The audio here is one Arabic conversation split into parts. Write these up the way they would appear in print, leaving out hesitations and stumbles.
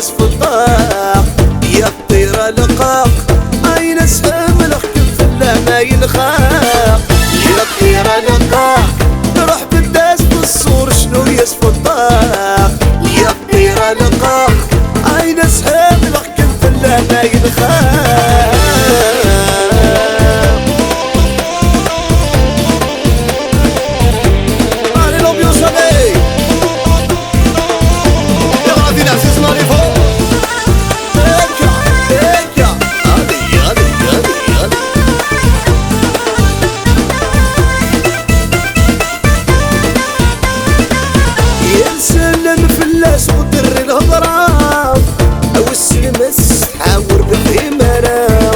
يسف الطاق. يا الطيرة لقاق أين اسهم الخكم في الله ما ينخاق. يا الطيرة لقاق روح بالداس بالصور شنو يسف الطاق. يا الطيرة لقاق أين اسهم الخكم في الله ما ينخاق. ودر الهضرة أو السلمس حاور بالإمارة.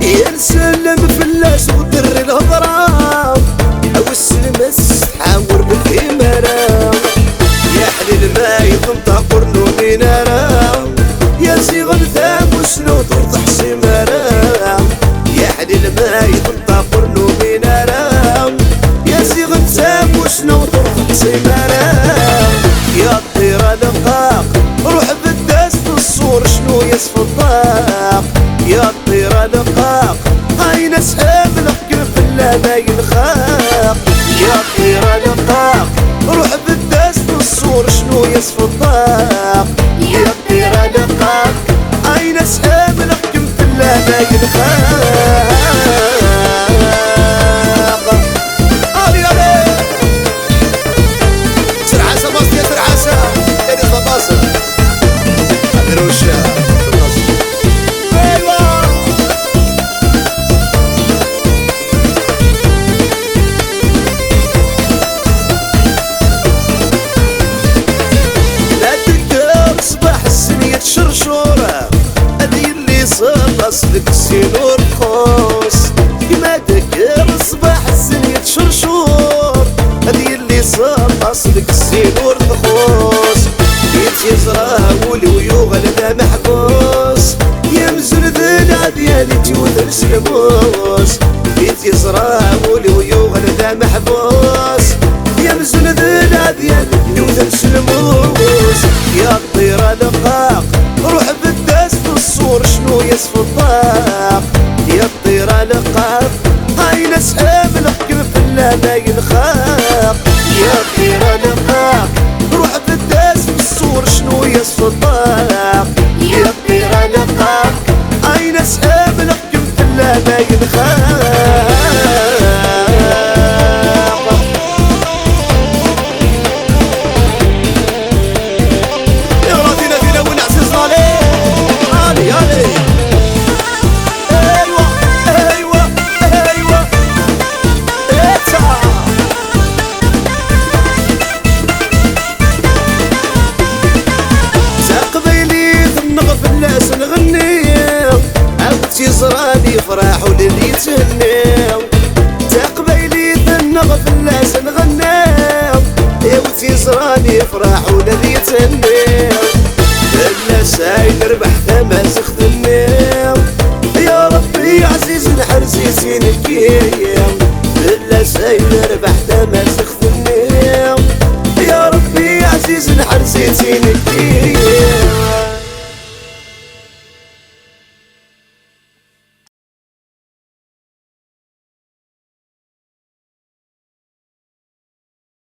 يا نسلم فلاس ودر الهضرة أو السلمس حاور بالإمارة. يا حليل ما يضمت قرنو منارة. يا زيغ الثام وسنو ترضح سمارة. يا حليل ما يضمت قرنو منارة. يا زيغ الثام وسنو ترضح سمارة. يا الطيرة لقاق روح بالداس بالصور شنو يسف الطاق. يا الطيرة لقاق أين اسحاب الحكم في الله ما ينخاق. يا الطيرة لقاق روح بالداس بالصور شنو يسف الطاق. يا الطيرة لقاق أين اسحاب الحكم في الله ما ينخاق. اصلك السنور خوص كما تكر صباح السنية شرشور. هذه اللي صار اصلك السنور خوص. بيت يزرع والويوغ لنا محبوس. يا مزول ذنا ديالي تيوث السلموس. بيت يزرع والويوغ لنا محبوس. يا مزول ذنا ديالي تيوث السلموس. يا الطيرة لقاق روح بالداس بالصور شنو يسف الطاق. يا الطيرة لقاق أين اسحاب الحكم في الله ما ينخاق. يا الطيرة لقاق روح بالداس بالصور شنو يسف الطاق. يا الطيرة لقاق أين اسحاب الحكم في الله ما ينخاق. يزراني فرح وللي يتهناو. تقبيلي ذنغ فلاس نغناو. يوت يزراني فرح وللي يتهناو. فلاس هاي نربح ثماسخ ثناو. يا ربي عزيز الحرسي سين الكيام. فلاس هاي نربح ثماسخ ثناو. يا ربي عزيز الحرسي سين الكيام.